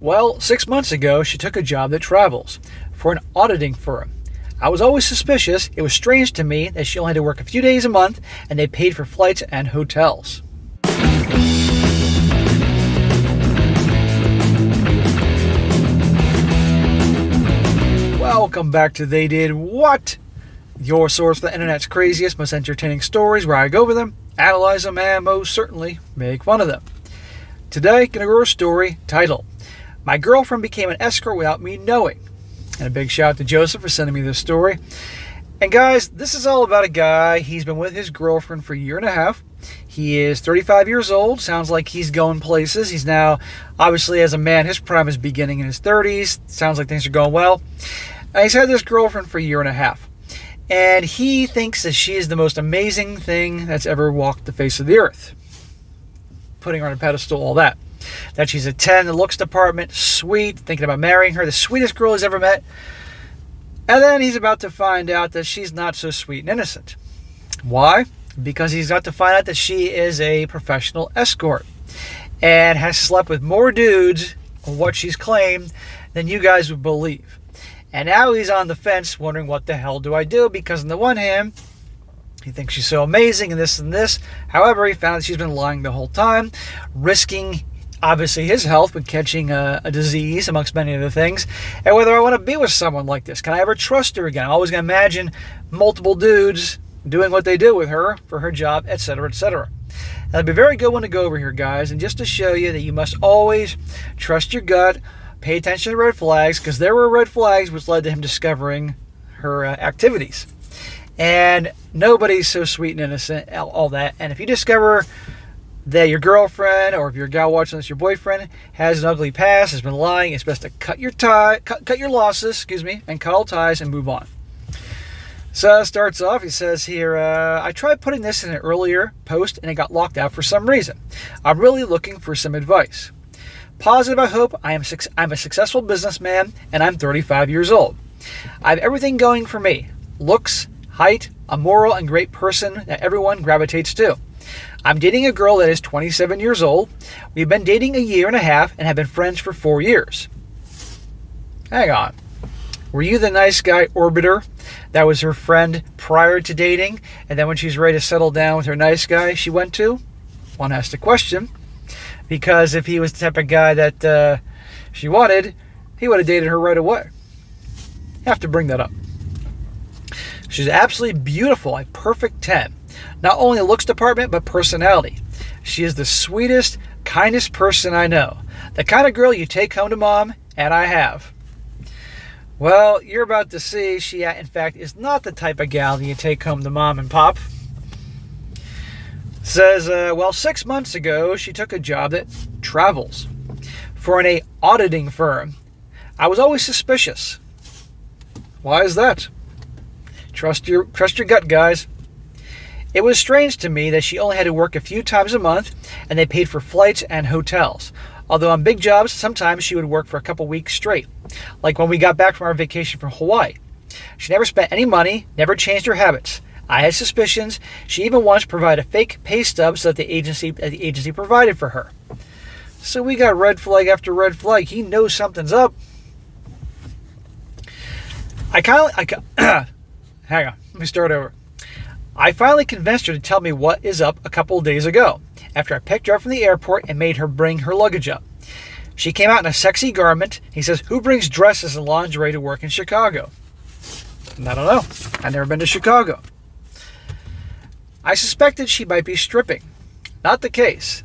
Well, 6 months ago, she took a job that travels for an auditing firm. I was always suspicious. It was strange to me that she only had to work a few days a month and they paid for flights and hotels. Welcome back to They Did What? Your source for the internet's craziest, most entertaining stories where I go over them, analyze them, and most certainly make fun of them. Today, gonna go over a story titled, My Girlfriend Became an Escort Without Me Knowing. And a big shout out to Joseph for sending me this story. And guys, this is all about a guy. He's been with his girlfriend for a year and a half. He is 35 years old. Sounds like he's going places. He's now, obviously, as a man, his prime is beginning in his 30s. Sounds like things are going well. He's had this girlfriend for a year and a half. And he thinks that she is the most amazing thing that's ever walked the face of the earth. Putting her on a pedestal, all that. That she's a 10 in the looks department, sweet, thinking about marrying her, the sweetest girl he's ever met. And then he's about to find out that she's not so sweet and innocent. Why? Because he's got to find out that she is a professional escort and has slept with more dudes, or what she's claimed, than you guys would believe. And now he's on the fence wondering, what the hell do I do? Because on the one hand, he thinks she's so amazing and this. However, he found that she's been lying the whole time, risking, obviously, his health with catching a disease, amongst many other things. And whether I want to be with someone like this. Can I ever trust her again? I'm always going to imagine multiple dudes doing what they do with her for her job, etc., etc. That'd be a very good one to go over here, guys. And just to show you that you must always trust your gut, pay attention to red flags, because there were red flags which led to him discovering her activities. And nobody's so sweet and innocent, all that. And if you discover that your girlfriend, or if you're a guy watching this, your boyfriend, has an ugly past, has been lying, it's best to cut your losses, and cut all ties and move on. So it starts off, he says here, I tried putting this in an earlier post and it got locked out for some reason. I'm really looking for some advice. Positive, I hope. I'm a successful businessman and I'm 35 years old. I have everything going for me. Looks, height, a moral and great person that everyone gravitates to. I'm dating a girl that is 27 years old. We've been dating a year and a half and have been friends for 4 years. Hang on. Were you the nice guy orbiter that was her friend prior to dating, and then when she's ready to settle down with her nice guy she went to? One has to question. Because if he was the type of guy that she wanted, he would have dated her right away. Have to bring that up. She's absolutely beautiful, a perfect 10. Not only looks department, but personality. She is the sweetest, kindest person I know. The kind of girl you take home to mom, and I have. Well, you're about to see she, in fact, is not the type of gal that you take home to mom and pop. Says, 6 months ago, she took a job that travels for an auditing firm. I was always suspicious. Why is that? Trust your gut, guys. It was strange to me that she only had to work a few times a month and they paid for flights and hotels. Although on big jobs, sometimes she would work for a couple weeks straight. Like when we got back from our vacation from Hawaii. She never spent any money, never changed her habits. I had suspicions. She even once provided a fake pay stub so that the agency provided for her. So we got red flag after red flag. He knows something's up. Hang on, let me start over. I finally convinced her to tell me what is up a couple of days ago, after I picked her up from the airport and made her bring her luggage up. She came out in a sexy garment. He says, who brings dresses and lingerie to work in Chicago? And I don't know. I've never been to Chicago. I suspected she might be stripping. Not the case.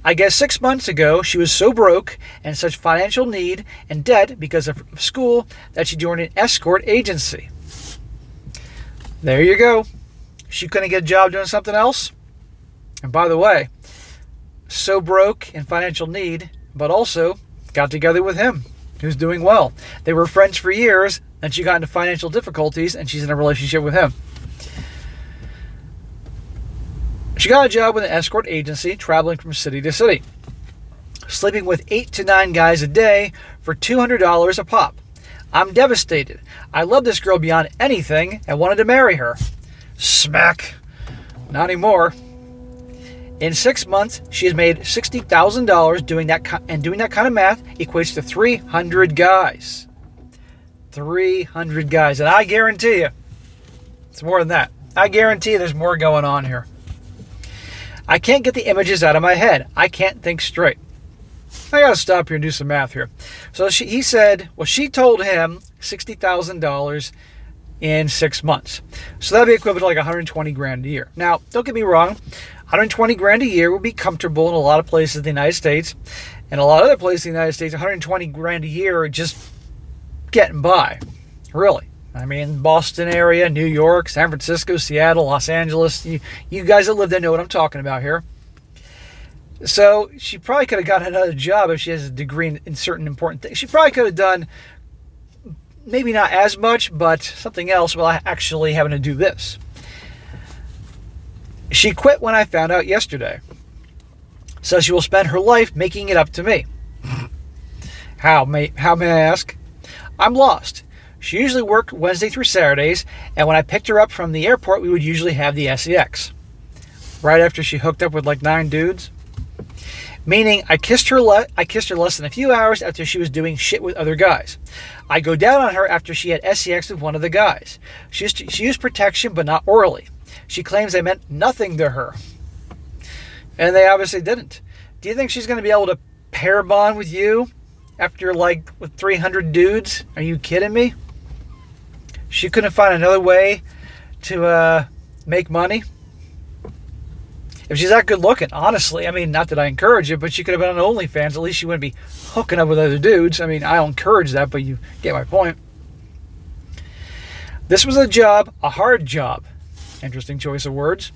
I guess 6 months ago, she was so broke and in such financial need and debt because of school that she joined an escort agency. There you go. She couldn't get a job doing something else. And by the way, so broke in financial need, but also got together with him, who's doing well. They were friends for years, and she got into financial difficulties, and she's in a relationship with him. She got a job with an escort agency, traveling from city to city, sleeping with 8 to 9 guys a day for $200 a pop. I'm devastated. I love this girl beyond anything and wanted to marry her. Smack. Not anymore. In 6 months, she has made $60,000 doing that, and doing that kind of math equates to 300 guys. 300 guys, and I guarantee you, it's more than that. I guarantee you there's more going on here. I can't get the images out of my head. I can't think straight. I gotta stop here and do some math here. So he said, well, she told him $60,000 in 6 months. So that'd be equivalent to like 120 grand a year. Now, don't get me wrong, 120 grand a year would be comfortable in a lot of places in the United States. And a lot of other places in the United States, 120 grand a year are just getting by. Really. I mean, Boston area, New York, San Francisco, Seattle, Los Angeles. You guys that live there know what I'm talking about here. So she probably could have gotten another job if she has a degree in certain important things. She probably could have done maybe not as much, but something else while actually having to do this. She quit when I found out yesterday. So she will spend her life making it up to me. How may I ask? I'm lost. She usually worked Wednesday through Saturdays, and when I picked her up from the airport, we would usually have the sex. Right after she hooked up with like 9 dudes. Meaning, I kissed her less than a few hours after she was doing shit with other guys. I go down on her after she had sex with one of the guys. She used protection, but not orally. She claims I meant nothing to her. And they obviously didn't. Do you think she's going to be able to pair bond with you after like with 300 dudes? Are you kidding me? She couldn't find another way to make money? If she's that good looking, honestly, I mean, not that I encourage it, but she could have been on OnlyFans. At least she wouldn't be hooking up with other dudes. I mean, I don't encourage that, but you get my point. This was a job, a hard job. Interesting choice of words.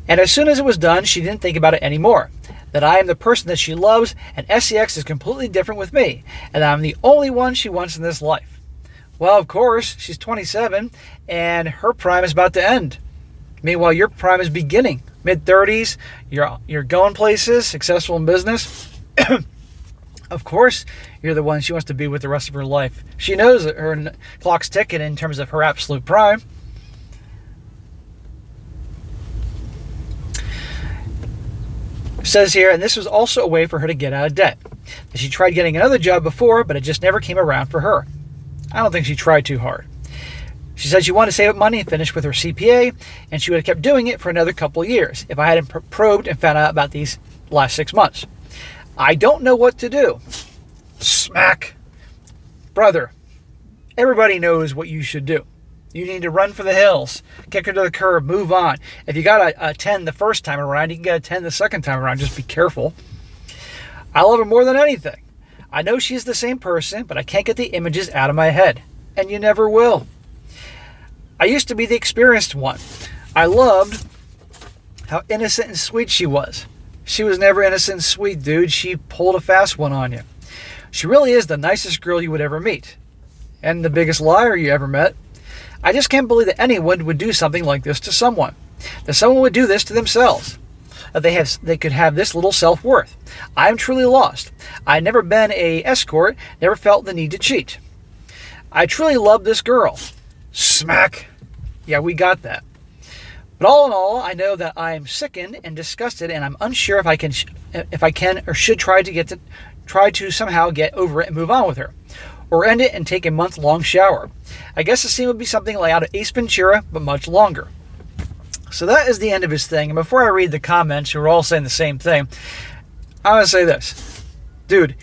And as soon as it was done, she didn't think about it anymore. That I am the person that she loves, and sex is completely different with me, and I'm the only one she wants in this life. Well, of course, she's 27, and her prime is about to end. Meanwhile, your prime is beginning. Mid-30s, you're going places, successful in business. Of course, you're the one she wants to be with the rest of her life. She knows that her clock's ticking in terms of her absolute prime. It says here, and this was also a way for her to get out of debt. That she tried getting another job before, but it just never came around for her. I don't think she tried too hard. She said she wanted to save up money and finish with her CPA, and she would have kept doing it for another couple of years if I hadn't probed and found out about these last 6 months. I don't know what to do. Smack. Brother, everybody knows what you should do. You need to run for the hills, kick her to the curb, move on. If you got a 10 the first time around, you can get a 10 the second time around. Just be careful. I love her more than anything. I know she's the same person, but I can't get the images out of my head. And you never will. I used to be the experienced one. I loved how innocent and sweet she was. She was never innocent and sweet, dude. She pulled a fast one on you. She really is the nicest girl you would ever meet. And the biggest liar you ever met. I just can't believe that anyone would do something like this to someone. That someone would do this to themselves. That they could have this little self-worth. I am truly lost. I've never been a escort, never felt the need to cheat. I truly love this girl. Smack. Yeah, we got that. But all in all, I know that I am sickened and disgusted, and I'm unsure if I can or should try to somehow get over it and move on with her, or end it and take a month-long shower. I guess the scene would be something like out of Ace Ventura, but much longer. So that is the end of his thing. And before I read the comments, who are all saying the same thing, I'm gonna say this, dude.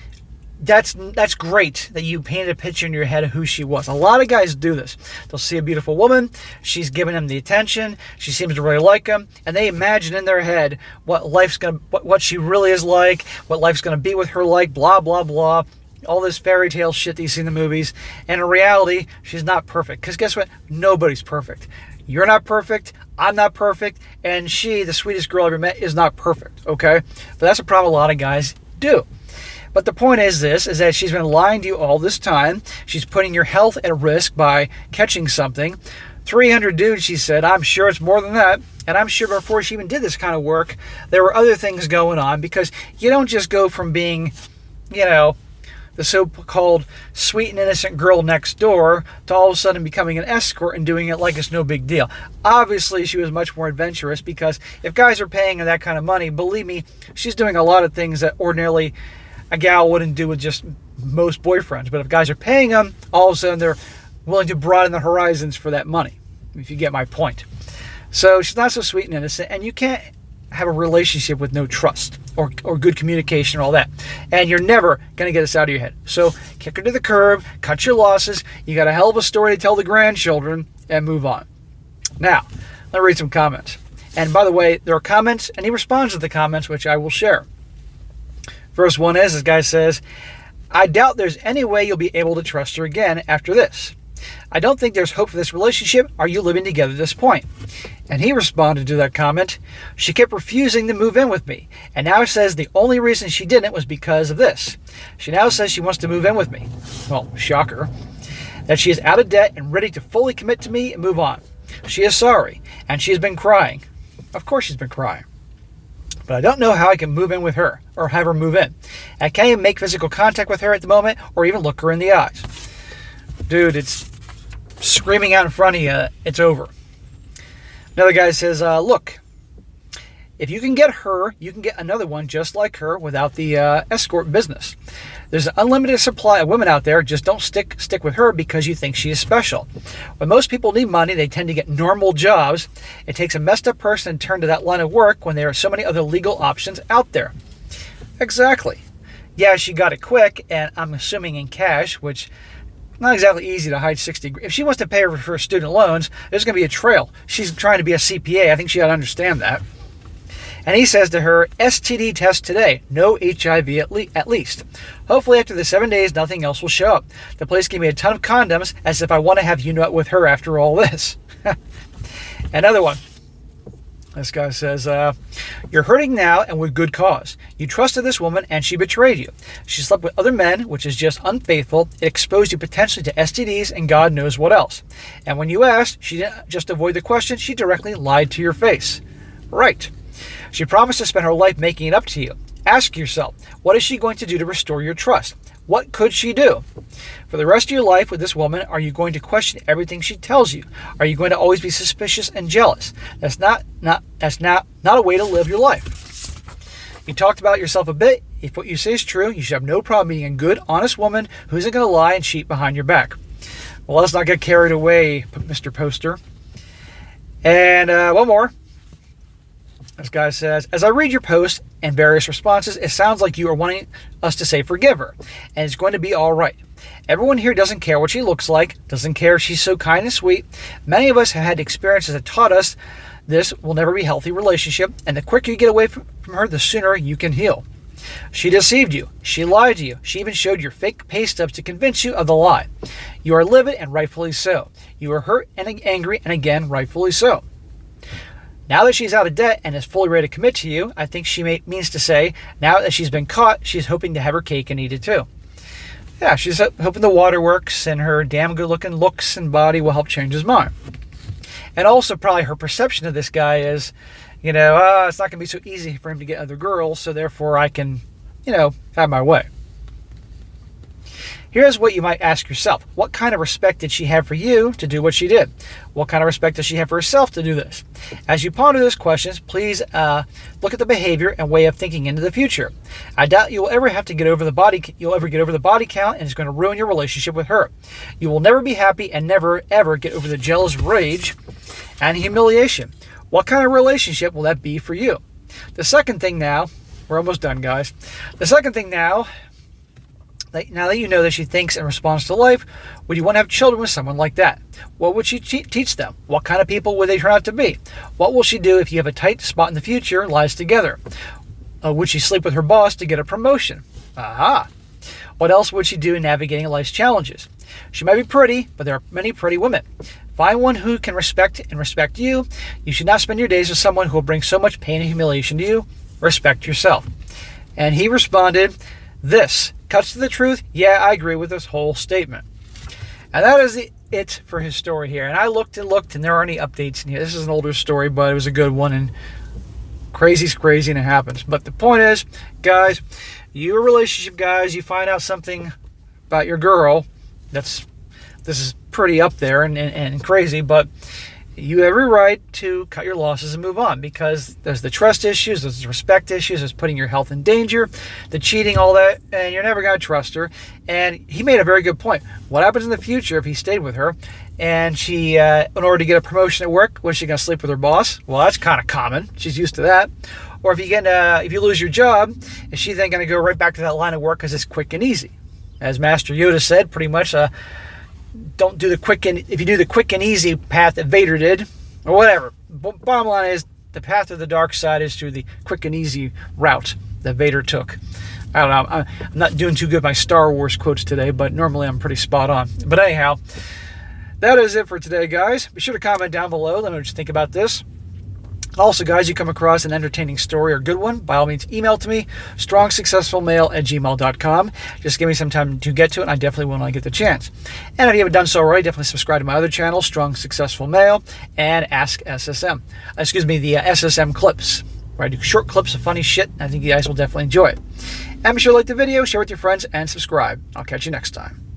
That's great that you painted a picture in your head of who she was. A lot of guys do this. They'll see a beautiful woman. She's giving them the attention. She seems to really like them, and they imagine in their head what she really is like, what life's gonna be with her like. Blah blah blah. All this fairy tale shit that you see in the movies. And in reality, she's not perfect. Because guess what? Nobody's perfect. You're not perfect. I'm not perfect. And she, the sweetest girl I ever met, is not perfect. Okay? But that's a problem a lot of guys do. But the point is that she's been lying to you all this time. She's putting your health at risk by catching something. 300 dudes, she said. I'm sure it's more than that. And I'm sure before she even did this kind of work, there were other things going on, because you don't just go from being, the so-called sweet and innocent girl next door to all of a sudden becoming an escort and doing it like it's no big deal. Obviously, she was much more adventurous, because if guys are paying her that kind of money, believe me, she's doing a lot of things that ordinarily a gal wouldn't do with just most boyfriends. But if guys are paying them, all of a sudden they're willing to broaden the horizons for that money, if you get my point. So she's not so sweet and innocent, and you can't have a relationship with no trust or good communication or all that. And you're never going to get this out of your head. So kick her to the curb, cut your losses. You got a hell of a story to tell the grandchildren, and move on. Now, let me read some comments. And by the way, there are comments, and he responds to the comments, which I will share. First one is, this guy says, I doubt there's any way you'll be able to trust her again after this. I don't think there's hope for this relationship. Are you living together at this point? And he responded to that comment, she kept refusing to move in with me, and now says the only reason she didn't was because of this. She now says she wants to move in with me. Well, shocker. That she is out of debt and ready to fully commit to me and move on. She is sorry, and she has been crying. Of course she's been crying. But I don't know how I can move in with her, or have her move in. I can't even make physical contact with her at the moment, or even look her in the eyes. Dude, it's screaming out in front of you, it's over. Another guy says, look, if you can get her, you can get another one just like her without the escort business. There's an unlimited supply of women out there. Just don't stick with her because you think she is special. When most people need money, they tend to get normal jobs. It takes a messed up person to turn to that line of work when there are so many other legal options out there. Exactly. Yeah, she got it quick, and I'm assuming in cash, which not exactly easy to hide 60. If she wants to pay her for student loans, there's going to be a trail. She's trying to be a CPA. I think she ought to understand that. And he says to her, STD test today. No HIV at least. Hopefully after the 7 days, nothing else will show up. The place gave me a ton of condoms, as if I want to have you nut with her after all this. Another one. This guy says, you're hurting now and with good cause. You trusted this woman and she betrayed you. She slept with other men, which is just unfaithful. It exposed you potentially to STDs and God knows what else. And when you asked, she didn't just avoid the question, she directly lied to your face. Right. She promised to spend her life making it up to you. Ask yourself, what is she going to do to restore your trust? What could she do? For the rest of your life with this woman, are you going to question everything she tells you? Are you going to always be suspicious and jealous? That's not a way to live your life. You talked about yourself a bit. If what you say is true, you should have no problem being a good, honest woman who isn't going to lie and cheat behind your back. Well, let's not get carried away, Mr. Poster. And one more. This guy says, as I read your post and various responses, it sounds like you are wanting us to say forgive her, and it's going to be all right. Everyone here doesn't care what she looks like, doesn't care if she's so kind and sweet. Many of us have had experiences that taught us this will never be a healthy relationship, and the quicker you get away from her, the sooner you can heal. She deceived you. She lied to you. She even showed your fake pay stubs to convince you of the lie. You are livid, and rightfully so. You are hurt and angry, and again, rightfully so. Now that she's out of debt and is fully ready to commit to you, I think she means to say, now that she's been caught, she's hoping to have her cake and eat it too. Yeah, she's hoping the waterworks and her damn good-looking looks and body will help change his mind. And also probably her perception of this guy is, it's not going to be so easy for him to get other girls, so therefore I can, have my way. Here's what you might ask yourself. What kind of respect did she have for you to do what she did? What kind of respect does she have for herself to do this? As you ponder those questions, please look at the behavior and way of thinking into the future. I doubt you will ever get over the body count, and it's going to ruin your relationship with her. You will never be happy and never ever get over the jealous rage and humiliation. What kind of relationship will that be for you? The second thing now, we're almost done, guys. The second thing now that you know that she thinks and responds to life, would you want to have children with someone like that? What would she teach them? What kind of people would they turn out to be? What will she do if you have a tight spot in the future, lies together? Would she sleep with her boss to get a promotion? Aha! What else would she do in navigating life's challenges? She might be pretty, but there are many pretty women. Find one who can respect you. You should not spend your days with someone who will bring so much pain and humiliation to you. Respect yourself. And he responded, this cuts to the truth. Yeah, I agree with this whole statement. And that is it for his story here. And I looked, and there aren't any updates in here. This is an older story, but it was a good one, and crazy's crazy, and it happens. But the point is, guys, you're relationship guys, you find out something about your girl, this is pretty up there and crazy, but you have every right to cut your losses and move on, because there's the trust issues, there's the respect issues, there's putting your health in danger, the cheating, all that, and you're never going to trust her. And he made a very good point. What happens in the future if he stayed with her and she, in order to get a promotion at work, was she going to sleep with her boss? Well, that's kind of common. She's used to that. Or if you lose your job, is she then going to go right back to that line of work because it's quick and easy? As Master Yoda said, pretty much, don't do if you do the quick and easy path that Vader did, or whatever. Bottom line is, the path to the dark side is through the quick and easy route that Vader took. I don't know. I'm not doing too good with my Star Wars quotes today, but normally I'm pretty spot on. But anyhow, that is it for today, guys. Be sure to comment down below. Let me know what you think about this. Also, guys, you come across an entertaining story or good one, by all means, email to me, strongsuccessfulmale@gmail.com. Just give me some time to get to it, and I definitely will when I get the chance. And if you haven't done so already, definitely subscribe to my other channel, Strong Successful Male, and Ask SSM. The SSM Clips, where I do short clips of funny shit. I think you guys will definitely enjoy it. And be sure to like the video, share with your friends, and subscribe. I'll catch you next time.